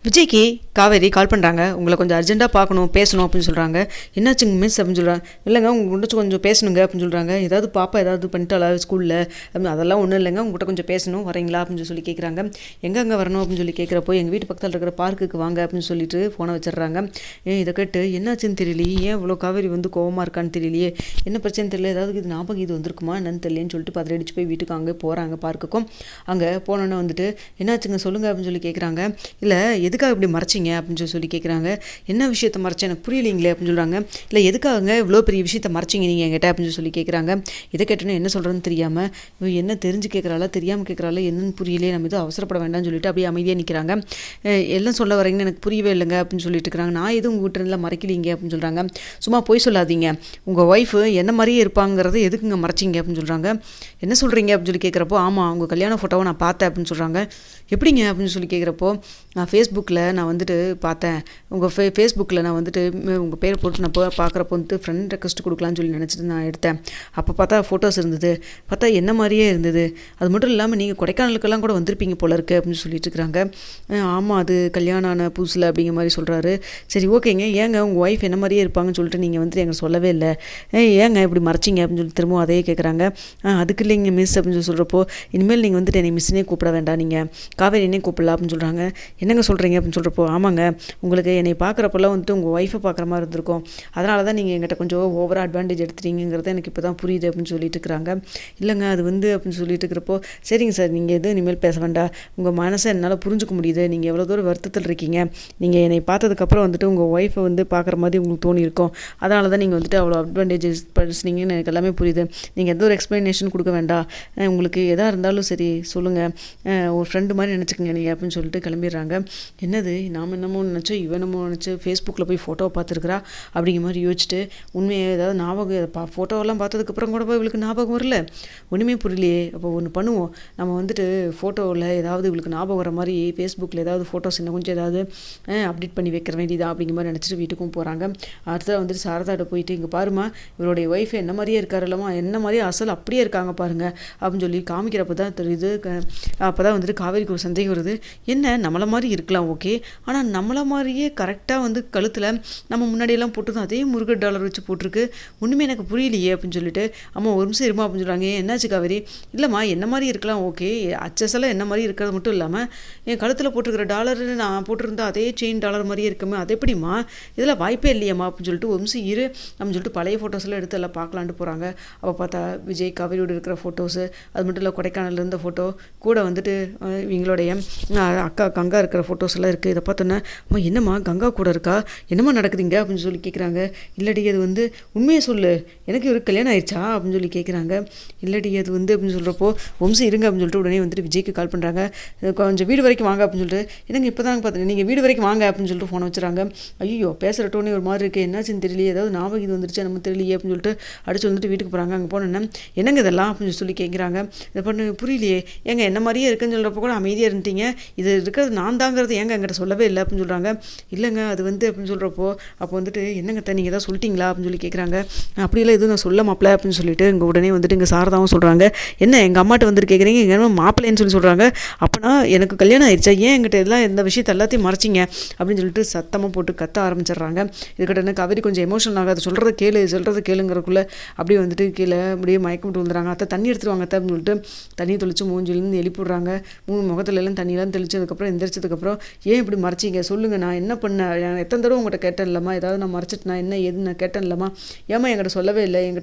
விஜய்க்கு காவேரி கால் பண்ணுறாங்க. உங்களை கொஞ்சம் அர்ஜென்ட்டாக பார்க்கணும், பேசணும் அப்படின்னு சொல்கிறாங்க. என்னாச்சுங்க மிஸ் அப்படின்னு சொல்கிறாங்க. இல்லைங்க உங்கள்கிட்ட கொஞ்சம் பேசணுங்க அப்படின்னு சொல்கிறாங்க. ஏதாவது பாப்பா ஏதாவது பண்ணிட்டாளா ஸ்கூலில் அப்படின்னு. அதெல்லாம் ஒன்றும் இல்லைங்க, உங்கள்கிட்ட கொஞ்சம் பேசணும், வரீங்களா அப்படின்னு சொல்லி கேட்குறாங்க. எங்கே வரணும் அப்படின்னு சொல்லி கேட்குறப்போ எங்கள் வீட்டு பக்கத்தில் இருக்கிற பார்க்குக்கு வாங்க அப்படின்னு சொல்லிட்டு ஃபோனை வச்சிடுறாங்க. இதை கேட்டு என்னாச்சுன்னு தெரியலையே, ஏன் இவ்வளோ காவேரி வந்து கோவமாக இருக்கான்னு தெரியலையே, என்ன பிரச்சனை தெரியல, ஏதாவது இது ஞாபகம் இது வந்திருக்குமா என்னன்னு தெரியலன்னு சொல்லிட்டு பதறடிச்சு போய் வீட்டுக்கு அங்கே போகிறாங்க பார்க்குக்கும். அங்கே போனோன்னே வந்துட்டு என்னாச்சுங்க சொல்லுங்கள் அப்படின்னு சொல்லி கேட்குறாங்க. இல்லை எதுக்காக இப்படி மறைச்சிங்க அப்படின்னு சொல்லி கேட்குறாங்க. என்ன விஷயத்த மறைச்சேன் எனக்கு புரியலீங்களே அப்படின்னு சொல்கிறாங்க. இல்லை எதுக்காக இவ்வளோ பெரிய விஷயத்த மறைச்சிங்க நீங்கள் என்கிட்ட அப்படின்னு சொல்லி கேட்குறாங்க. இதை கேட்டோன்னே என்ன சொல்கிறேன்னு தெரியாமல் என்ன தெரிஞ்சு கேட்குறாளா தெரியாமல் கேட்குறாளா என்னன்னு புரியலையே, நம்ம எதுவும் அவசரப்பட வேண்டாம்னு சொல்லிட்டு அப்படியே அமைதியாக நிற்கிறாங்க. எல்லாம் சொல்ல வரீங்கன்னு எனக்கு புரியவே இல்லைங்க அப்படின்னு சொல்லிட்டு இருக்கிறாங்க. நான் எதுவும் உங்கள்கிட்ட எல்லாம் மறைக்கலீங்க அப்படின்னு சொல்கிறாங்க. சும்மா போய் சொல்லாதீங்க, உங்கள் ஒய்ஃபு என்ன மாதிரியே இருப்பாங்கிறத எதுக்குங்க மறைச்சிங்க அப்படின்னு சொல்கிறாங்க. என்ன சொல்கிறீங்க அப்படின்னு சொல்லி கேட்குறப்போ ஆமாம் உங்கள் கல்யாண ஃபோட்டோவை நான் பார்த்தேன் அப்படின்னு சொல்கிறாங்க. எப்படிங்க அப்படின்னு சொல்லி கேட்குறப்போ நான் ஃபேஸ்புக்கில் நான் வந்துட்டு பார்த்தேன், உங்கள் ஃபேஸ்புக்கில் நான் வந்துட்டு உங்கள் பேர் போட்டு நான் பார்க்குறப்போ வந்துட்டு ஃப்ரெண்ட் ரெக்வஸ்ட் கொடுக்கலான்னு சொல்லி நினச்சிட்டு நான் எடுத்தேன். அப்போ பார்த்தா ஃபோட்டோஸ் இருந்தது, பார்த்தா என்ன மாதிரியே இருந்தது. அது மட்டும் இல்லாமல் நீங்கள் கொடைக்கானலுக்கெல்லாம் கூட வந்திருப்பீங்க போல இருக்குது அப்படின்னு சொல்லிட்டு இருக்கிறாங்க. ஆமாம் அது கல்யாணம் ஆன புதுசில் அப்படிங்கிற மாதிரி சொல்கிறாரு. சரி ஓகேங்க, ஏங்க உங்கள் ஒய்ஃப் என்ன மாதிரியே இருப்பாங்கன்னு சொல்லிட்டு நீங்கள் வந்துட்டு எங்களுக்கு சொல்லவே இல்லை, ஏங்க இப்படி மறைச்சிங்க அப்படின்னு சொல்லி திரும்பவும் அதையே கேட்குறாங்க. அதுக்கு இல்லைங்க மிஸ் அப்படின்னு சொல்லி சொல்கிறப்போ இனிமேல் நீங்கள் வந்துட்டு என்னை மிஸ்ஸுனே கூப்பிட வேண்டாம், நீங்கள் காவேரினே கூப்பிடலாம் அப்படின்னு சொல்கிறாங்க. என்னங்க சொல்கிறீங்க அப்படின்னு சொல்கிறப்போ ஆமாங்க உங்களுக்கு என்னை பார்க்குறப்பெல்லாம் வந்துட்டு உங்கள் ஒய்ஃபை பார்க்குற மாதிரி இருந்திருக்கும், அதனால தான் நீங்கள் எங்கிட்ட கொஞ்சம் ஓவராக அட்வான்டேஜ் எடுத்துட்டீங்கிறத எனக்கு இப்போ தான் புரியுது அப்படின்னு சொல்லிட்டு இருக்கிறாங்க. இல்லைங்க அது வந்து அப்படின்னு சொல்லிட்டு இருக்கிறப்போ சரிங்க சார் நீங்கள் எதுவும் இனிமேல் பேச வேண்டாம், உங்கள் மனசை என்னால் புரிஞ்சுக்க முடியுது, நீங்கள் எவ்வளோ தூரம் வருத்தத்தில் இருக்கீங்க, நீங்கள் என்னை பார்த்ததுக்கப்புறம் வந்துட்டு உங்கள் ஒய்ஃபை வந்து பார்க்குற மாதிரி உங்களுக்கு தோணியிருக்கும், அதனால தான் நீங்கள் வந்துட்டு அவ்வளோ அட்வான்டேஜஸ் படிச்சினீங்கன்னு எனக்கு எல்லாமே புரியுது, நீங்கள் எந்த ஒரு எக்ஸ்ப்ளனேஷன் கொடுக்க வேண்டாம், உங்களுக்கு எதாக இருந்தாலும் சரி சொல்லுங்கள், ஒரு ஃப்ரெண்டு மாதிரி நினச்சிக்கங்க நீங்கள் அப்படின்னு சொல்லிட்டு கிளம்பிடுறாங்க. என்னது நாம் என்னமோ நினச்சோம் இவன் என்னமோ நினச்சி ஃபேஸ்புக்கில் போய் ஃபோட்டோவை பார்த்துருக்குறா அப்படிங்கிற மாதிரி யோசிச்சுட்டு உண்மையை ஏதாவது ஞாபகம் ஃபோட்டோவெல்லாம் பார்த்ததுக்கப்புறம் கூட இவளுக்கு ஞாபகம் வரல, ஒன்றுமே புரியலையே. அப்போ ஒன்று பண்ணுவோம், நம்ம வந்துட்டு ஃபோட்டோவில் ஏதாவது இவளுக்கு ஞாபகம் வர மாதிரி ஃபேஸ்புக்கில் ஏதாவது ஃபோட்டோஸ் இன்னும் கொஞ்சம் ஏதாவது அப்டேட் பண்ணி வைக்கிற வேண்டியதா அப்படிங்கிற மாதிரி நினச்சிட்டு வீட்டுக்கும் போகிறாங்க. அடுத்தது வந்துட்டு சாரதாட்ட போயிட்டு இங்கே பாருமா இவருடைய ஒய்ஃப் என்ன மாதிரியே இருக்காரு இல்லமா, என்ன மாதிரியே அசல் அப்படியே இருக்காங்க பாருங்கள் அப்படின்னு சொல்லி காமிக்கிறப்ப தான் தெரியுது. அப்போ தான் வந்துட்டு காவேரிக்கு ஒரு சந்தேகம் வருது, என்ன நம்மளை மாதிரி இருக்கலாம் ஓகே, ஆனால் நம்மளை மாதிரியே கரெக்டாக வந்து கழுத்தில் நம்ம முன்னாடியெல்லாம் போட்டுருந்தோம் அதே முருகர் டாலர் வச்சு போட்டிருக்கு, ஒன்றுமே எனக்கு புரியலையே அப்படின்னு சொல்லிட்டு அம்மா ஒரு நிமிஷம் இருமா அப்படின்னு சொல்கிறாங்க. என்னாச்சு காவேரி, இல்லைம்மா என்ன மாதிரி இருக்கலாம் ஓகே, அச்சஸெல்லாம் என்ன மாதிரி இருக்கிறது மட்டும் இல்லாமல் என் கழுத்தில் போட்டிருக்கிற டாலர் நான் போட்டிருந்தா அதே செயின் டாலர் மாதிரியே இருக்குமே, அது எப்படிம்மா, இதெல்லாம் வாய்ப்பே இல்லையம்மா அப்படின்னு சொல்லிட்டு ஒரு நிமிஷம் இரு அப்படின்னு சொல்லிட்டு பழைய ஃபோட்டோஸ்லாம் எடுத்து எல்லாம் பார்க்கலான்ட்டு போகிறாங்க. அப்போ பார்த்தா விஜய் காவேரியோடு இருக்கிற ஃபோட்டோஸு, அது மட்டும் இல்லை கொடைக்கானல் இருந்த ஃபோட்டோ கூட வந்துட்டு இவங்களுடைய அக்கா கங்கா இருக்கிற ஃபோட்டோஸ் எல்லாம் இருக்குது. இதை பார்த்தோன்னே அம்மா என்னம்மா கங்கா கூட இருக்கா, என்னம்மா நடக்குதுங்க அப்படின்னு சொல்லி கேட்குறாங்க. இல்லடி அது வந்து உண்மையை சொல்லு, எனக்கு ஒரு கல்யாணம் ஆயிடுச்சா அப்படின்னு சொல்லி கேட்குறாங்க. இல்லடி அது வந்து அப்படின்னு சொல்கிறப்போ வம்சம் இருங்க அப்படின்னு சொல்லிட்டு உடனே வந்துட்டு விஜய்க்கு கால் பண்ணுறாங்க. கொஞ்சம் வீடு வரைக்கும் வாங்க அப்படின்னு சொல்லிட்டு, எனக்கு இப்போ தான் பார்த்தேன் நீங்கள் வீடு வரைக்கும் வாங்க அப்படின்னு சொல்லிட்டு ஃபோனை வச்சுறாங்க. ஐயோ பேசுகிற டோனே ஒரு மாதிரி இருக்குது, என்னாச்சுன்னு தெரியலையே, ஏதாவது ஞாபகம் இது வந்துருச்சு நம்ம தெரியலையே அப்படின்னு சொல்லிட்டு அடிச்சு வந்துட்டு வீட்டுக்கு போகிறாங்க. அங்கே போனோன்னே என்னங்க இதெல்லாம் அப்படின்னு சொல்லி கேட்குறாங்க. இதை பண்ணு புரியலையே, ஏங்க என்ன மாதிரியே இருக்குன்னு சொல்கிறப்போ கூட அமைதியாக இருந்துட்டீங்க, இது இருக்கிறது நான் தாங்கிறது ஏங்க என்கிட்ட சொல்லவே இல்லை அப்படின்னு சொல்கிறாங்க. இல்லைங்க அது வந்து அப்படின்னு சொல்கிறப்போ அப்போ வந்துட்டு என்னங்க நீங்கள் ஏதாவது சொல்லிட்டீங்களா அப்படின்னு சொல்லி கேட்குறாங்க. அப்படியெல்லாம் எதுவும் நான் சொல்ல மாப்பிள்ள அப்படின்னு சொல்லிட்டு இங்கே உடனே வந்துட்டு இங்கே சாரதாவும் சொல்கிறாங்க. என்ன எங்கள் அம்மாட்ட வந்துட்டு கேட்குறீங்க, எங்கள் மாப்பிள்ளைன்னு சொல்லி சொல்கிறாங்க, அப்போனா எனக்கு கல்யாணம் ஆயிடுச்சா, ஏன் என்கிட்ட எல்லாம் இந்த விஷயத்தை எல்லாத்தையும் மறைச்சிங்க அப்படின்னு சொல்லிட்டு சத்தமாக போட்டு கத்த ஆரம்பிச்சிடுறாங்க. இதுக்கிட்ட கவிதை கொஞ்சம் எமோஷனல் ஆகாது, சொல்கிறத கேளுங்கிறக்குள்ளே அப்படியே வந்துட்டு கீழே அப்படியே மயக்கம் விட்டு வந்துடுறாங்க. அத்தை தண்ணி எடுத்துருவாங்க அத்தை அப்படின்னு சொல்லிட்டு தண்ணி தெளித்து மூஞ்சிலேருந்து எழுப்பிடுறாங்க. முகத்துலலாம் தண்ணியெல்லாம் தெளிச்சதுக்கப்புறம் எந்திரிச்சதுக்கப்புறம் ஏன் இப்படி மறைச்சிங்க சொல்லுங்கள், நான் என்ன பண்ணேன், எத்தனை தடவை உங்கள்கிட்ட கேட்டேன் இல்லைம்மா, ஏதாவது நான் மறைச்சிட்டு நான் என்ன ஏதுன்னு நான் கேட்டேன் இல்லைம்மா, ஏமா என்கிட்ட சொல்லவே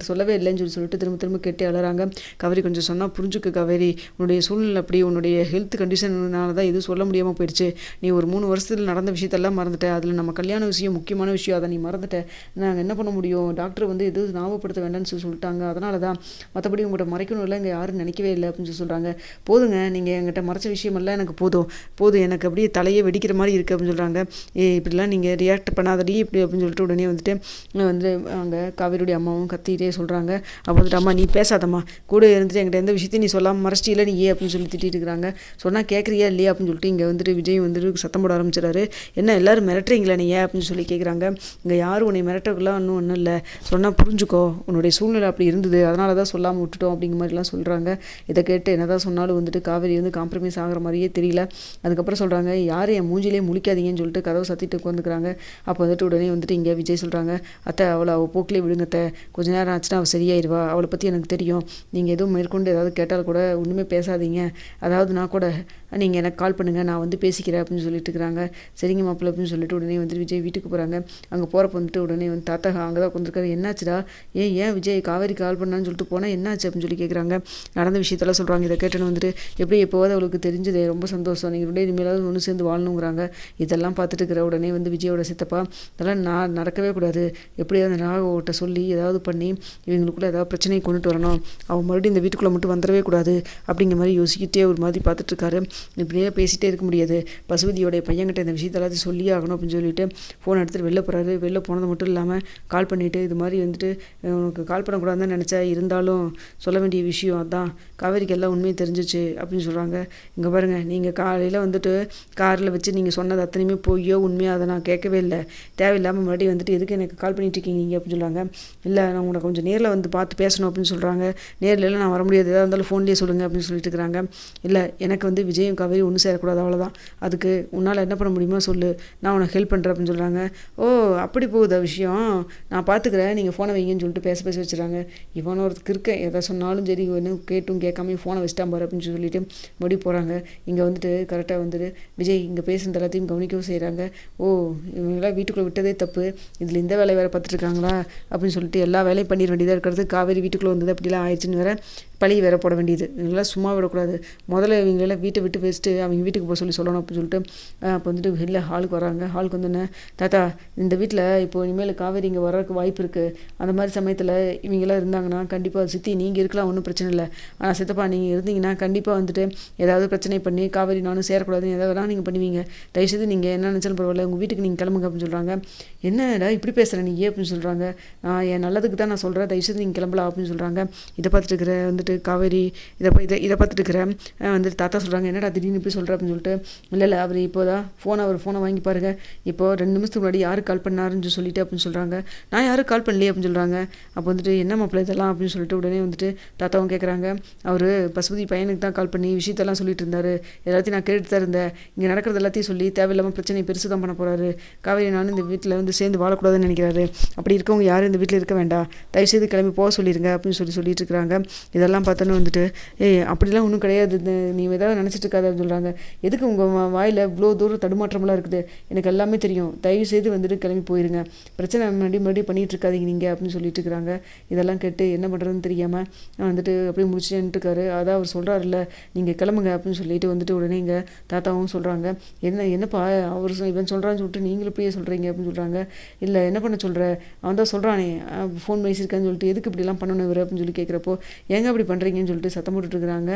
இல்லைன்னு சொல்லிட்டு திரும்ப திரும்ப கேட்டு அழறாங்க. காவேரி கொஞ்சம் சொன்னால் புரிஞ்சுக்கு காவேரி, உன்னுடைய சூழ்நிலை அப்படி, உன்னுடைய ஹெல்த் கண்டிஷன்னால தான் எதுவும் சொல்ல முடியாமல் போயிடுச்சு, நீ ஒரு 3 வருஷத்தில் நடந்த விஷயத்தெல்லாம் மறந்துட்டேன், அதில் நம்ம கல்யாண விஷயம் முக்கியமான விஷயம், அதை நீ மறந்துட்டேன், நாங்கள் என்ன பண்ண முடியும், டாக்டர் வந்து எதுவும் ஞாபகப்படுத்த வேண்டாம்னு சொல்லிட்டாங்க, அதனால தான், மற்றபடி உங்கள்கிட்ட மறைக்கணும் இல்லை இங்கே யாரும் நினைக்கவே இல்லை அப்படின்னு சொல்லி சொல்கிறாங்க. போதுங்க நீங்கள் என்கிட்ட மறைச்ச விஷயமெல்லாம் எனக்கு போதும் எனக்கு அப்படியே தலையே வெடிக்கிற மாதிரி இருக்குது அப்படின்னு சொல்கிறாங்க. இப்படிலாம் நீங்கள் ரியாக்ட் பண்ணாதடி இப்படி அப்படின்னு சொல்லிட்டு உடனே வந்துட்டு அங்கே காவேரியுடைய அம்மாவும் கத்திகிட்டே சொல்கிறாங்க. அப்போ வந்துட்டு அம்மா நீ பேசாதம்மா, கூட இருந்துட்டு என்கிட்ட எந்த விஷயத்தையும் நீ சொல்லாமல் மறைச்சிட்டில நீ அப்படின்னு சொல்லி திட்டிட்டு இருக்கிறாங்க. சொன்னால் கேட்குறியா இல்லையா அப்படின்னு சொல்லிட்டு இங்கே வந்துட்டு விஜய் வந்துட்டு சத்தம் போட ஆரம்பிச்சிடாரு. என்ன எல்லோரும் மிரட்டுறீங்களா நீ அப்படின்னு சொல்லி கேட்குறாங்க. இங்கே யாரும் உன்னை மிரட்டக்குலாம் ஒன்றும் இல்லை, சொன்னால் புரிஞ்சுக்கோ, உன்னுடைய சூழ்நிலை அப்படி இருந்தது அதனால தான் சொல்லாமல் விட்டுட்டோம் அப்படிங்கிற மாதிரிலாம் சொல்கிறாங்க. இதை கேட்டு என்ன தான் சொன்னாலும் வந்துட்டு காவேரி வந்து காம்ப்ரமைஸ் ஆகிற வாங்குற மாதிரியே தெரியல. அதுக்கப்புறம் சொல்கிறாங்க, யார் என் மூஞ்சிலே முழிக்காதீங்கன்னு சொல்லிட்டு கதவை சத்திட்டு உட்காந்துக்கிறாங்க. அப்போ வந்துட்டு உடனே வந்துட்டு இங்கே விஜய் சொல்கிறாங்க, அத்தை அவள் போக்கிலே விடுங்கத்த, கொஞ்ச நேரம் ஆச்சுன்னா அவள் சரியாயிருவா, அவளை பற்றி எனக்கு தெரியும், நீங்கள் எதுவும் மேற்கொண்டு ஏதாவது கேட்டால் கூட ஒன்றுமே பேசாதீங்க, அதாவது நான் கூட நீங்கள் எனக்கு கால் பண்ணுங்கள், நான் வந்து பேசிக்கிறேன் அப்படின்னு சொல்லிட்டு இருக்கிறாங்க. சரிங்க மாப்பிள்ளை அப்படின்னு சொல்லிட்டு உடனே வந்துட்டு விஜய் வீட்டுக்கு போகிறாங்க. அங்கே போகிறப்ப வந்துட்டு உடனே வந்து தாத்தா அங்கே தான் உட்காந்துருக்காரு. என்னாச்சுடா, ஏன் விஜய் காவேரி கால் பண்ணான்னு சொல்லிட்டு போனால் என்னாச்சு அப்படின்னு சொல்லி கேட்குறாங்க. நடந்த விஷயத்தெல்லாம் சொல்கிறாங்க. இதை கேட்டேன்னு வந்துட்டு எப்படி எப்போவாது அவளுக்கு தெரிஞ்சது, ரொம்ப சந்தோஷம், நீங்கள் ரெண்டே இனிமேலாவது ஒன்று சேர்ந்து வாழணுங்கிறாங்க. இதெல்லாம் பார்த்துட்டு இருக்கிற உடனே வந்து விஜயோட சித்தப்பா, இதெல்லாம் நான் நடக்கவே கூடாது, எப்படியாவது அந்த ராகவட்ட சொல்லி ஏதாவது பண்ணி இவங்களுக்குள்ளே ஏதாவது பிரச்சனையை கொண்டுட்டு வரணும், அவன் மறுபடியும் இந்த வீட்டுக்குள்ளே மட்டும் வந்துடவே கூடாது அப்படிங்கிற மாதிரி யோசிக்கிட்டே ஒரு மாதிரி பார்த்துட்ருக்காரு. இப்படியே பேசிகிட்டே இருக்க முடியாது, பசுபதியோடைய பையன்கிட்ட இந்த விஷயத்த எல்லாத்தையும் சொல்லியே ஆகணும் அப்படின்னு சொல்லிட்டு ஃபோன் எடுத்துகிட்டு வெளில போகிறாரு. வெளில போனது மட்டும் இல்லாமல் கால் பண்ணிவிட்டு இது மாதிரி வந்துட்டு உனக்கு கால் பண்ணக்கூடாதுன்னு தான் நினச்சேன், இருந்தாலும் சொல்ல வேண்டிய விஷயம் அதான், காவேரிக்கு எல்லாம் உண்மையை தெரிஞ்சிச்சு அப்படின்னு சொல்கிறாங்க. இங்கே பாருங்கள், நீங்கள் காலையில் வந்துட்டு காரில் வச்சு நீங்கள் சொன்னது அத்தனையுமே பொய்யோ உண்மையாக அதை நான் கேட்கவே இல்லை, தேவையில்லாமல் மறுபடியும் வந்துட்டு எதுக்கு எனக்கு கால் பண்ணிட்டு இருக்கீங்க நீங்கள் அப்படின்னு சொல்கிறாங்க. இல்லை நான் உங்களை கொஞ்சம் நேரில் வந்து பார்த்து பேசணும் அப்படின்னு சொல்கிறாங்க. நேரில் நான் வர முடியாது, எதாக இருந்தாலும் ஃபோன்லேயே சொல்லுங்கள் அப்படின்னு சொல்லிட்டு இருக்கிறாங்க. இல்லை எனக்கு வந்து விஜயும் காவேரி ஒன்று சேரக்கூடாது, அவ்வளோதான், அதுக்கு உன்னால் என்ன பண்ண முடியுமோ சொல்லு, நான் உனக்கு ஹெல்ப் பண்ணுறேன் அப்படின்னு சொல்கிறாங்க. ஓ அப்படி போகுதா விஷயம், நான் பார்த்துக்கிறேன், நீங்கள் ஃபோனை வைங்கன்னு சொல்லிட்டு பேச வச்சுறாங்க. இவனை ஒருத்தருக்கு இருக்க எதை சொன்னாலும் சரி ஒன்றும் கேட்டும் கேட்காம ஃபோனை வச்சுட்டான் பாரு அப்படின்னு சொல்லிட்டு மறுபடியும் போகிறாங்க. இங்கே வந்துட்டு கரெக்டாக வந்துட்டு விஜய் இங்கே பேசுகிறது எல்லாத்தையும் கவனிக்கவும் செய்கிறாங்க. ஓ இவங்களாம் வீட்டுக்குள்ளே விட்டதே தப்பு, இதில் இந்த வேலை வேறு பார்த்துட்ருக்காங்களா அப்படின்னு சொல்லிட்டு எல்லா வேலையும் பண்ணிட வேண்டியதாக இருக்கிறது. காவேரி வீட்டுக்குள்ளே வந்தது அப்படிலாம் ஆயிடுச்சுன்னு வேறு பழி வேற போட வேண்டியது, இவங்களாம் சும்மா விடக்கூடாது, முதல்ல இவங்களெல்லாம் வீட்டை விட்டு வச்சுட்டு அவங்க வீட்டுக்கு போக சொல்லணும் அப்படின்னு சொல்லிட்டு அப்போ வந்துட்டு இல்லை ஹாலுக்கு வராங்க. ஹாலுக்கு வந்தோன்னே, தாத்தா இந்த வீட்டில் இப்போ இனிமேல் காவேரி இங்கே வர்றதுக்கு வாய்ப்பு இருக்குது, அந்த மாதிரி சமயத்தில் இவங்கெல்லாம் இருந்தாங்கன்னா கண்டிப்பாக சித்தி நீங்கள் இருக்கலாம், ஒன்றும் பிரச்சனை இல்லை, ஆனால் சித்தப்பா நீங்கள் இருந்தீங்கன்னா கண்டிப்பாக வந்துட்டு ஏதாவது பிரச்சனை பண்ணி காவேரி நானும் சேரக்கூடாதுன்னு எதாவது நீங்கள் பண்ணுவீங்க, தயவுசெய்து நீங்கள் என்ன நினச்சாலும் பரவாயில்ல உங்கள் வீட்டுக்கு நீங்கள் கிளம்புங்க அப்படின்னு சொல்கிறாங்க. என்னடா இப்படி பேசுகிறேன் நீ அப்படின்னு சொல்கிறாங்க. நான் என் நல்லதுக்கு தான் நான் சொல்கிறேன், தயவுசெய்து நீங்கள் கிளம்பலாம் அப்படின்னு சொல்கிறாங்க. இதை பார்த்துட்டு இருக்கிற வந்துட்டு காவேரி இதை பார்த்துட்டு இருக்கிறேன் வந்துட்டு தாத்தா சொல்கிறாங்க, என்னடா திடீர்னு இப்படி சொல்கிறேன் அப்படின்னு சொல்லிட்டு, இல்லை அவர் இப்போதான் அவர் ஃபோனை வாங்கி பாருங்கள், இப்போது 2 நிமிஷத்துக்கு முன்னாடி யார் கால் பண்ணாருன்னு சொல்லிட்டு அப்படின்னு சொல்கிறாங்க. நான் யாரும் கால் பண்ணலையே அப்படின்னு சொல்கிறாங்க. அப்போ வந்துட்டு என்ன மாப்பிள்ளை இதெல்லாம் அப்படின்னு சொல்லிட்டு உடனே வந்துட்டு தாத்தாவும் கேட்குறாங்க. அவர் பசுபதி பையனுக்கு தான் கால் பண்ணி விஷயத்தெல்லாம் சொல்லிட்டு இருந்தார், எல்லாத்தையும் நான் கேட்டுட்டு தான் இருந்தேன், இங்கே நடக்கிறது எல்லாத்தையும் சொல்லி தேவையில்லாமல் பிரச்சனை பெருசு தான் பண்ண போகிறாரு, காவேரி நானும் இந்த வீட்டில் வந்து சேர்ந்து வாழக்கூடாதுன்னு நினைக்கிறாரு, அப்படி இருக்கவங்க யாரும் இந்த வீட்டில் இருக்க வேண்டாம், தயவுசெய்து கிளம்பி போக சொல்லிடுங்க அப்படின்னு சொல்லிட்டு இருக்கிறாங்க. இதெல்லாம் பார்த்தோன்னு வந்துட்டு அப்படிலாம் ஒன்றும் கிடையாது, நீ ஏதாவது நினச்சிட்டு இருக்காது அப்படின்னு சொல்கிறாங்க. எதுக்கு உங்கள் வாயில் இவ்வளோ தூரம் தடுமாற்றமெல்லாம் இருக்குது, எனக்கு எல்லாமே தெரியும், தயவுசெய்து வந்துட்டு கிளம்பி போயிருங்க, பிரச்சனை மறுபடியும் பண்ணிகிட்டு இருக்காதீங்க நீங்கள் அப்படின்னு சொல்லிட்டு இருக்கிறாங்க. இதெல்லாம் கேட்டு என்ன பண்ணுறதுன்னு தெரியாமல் வந்துட்டு அப்படியே முடிச்சுட்டு இருக்காரு. அதான் அவர் சொல்கிறாருல்ல நீங்கள் கிளம்புங்க அப்படின்னு சொல்லிட்டு வந்துட்டு உடனே இங்கே தாத்தாவும் சொல்கிறாங்க. என்னப்பா அவர் இவன் சொல்கிறான்னு சொல்லிட்டு நீங்களும் இப்படியே சொல்கிறீங்க அப்படின்னு சொல்கிறாங்க. இல்லை என்ன பண்ண சொல்கிற, அவன் தான் சொல்கிறானே ஃபோன் பேசியிருக்கான்னு சொல்லிட்டு எதுக்கு இப்படிலாம் பண்ணணும் இவர் அப்படின்னு சொல்லி கேட்குறப்போ, ஏங்க அப்படி பண்ணுறீங்கன்னு சொல்லிட்டு சத்தம் போட்டுட்ருக்குறாங்க.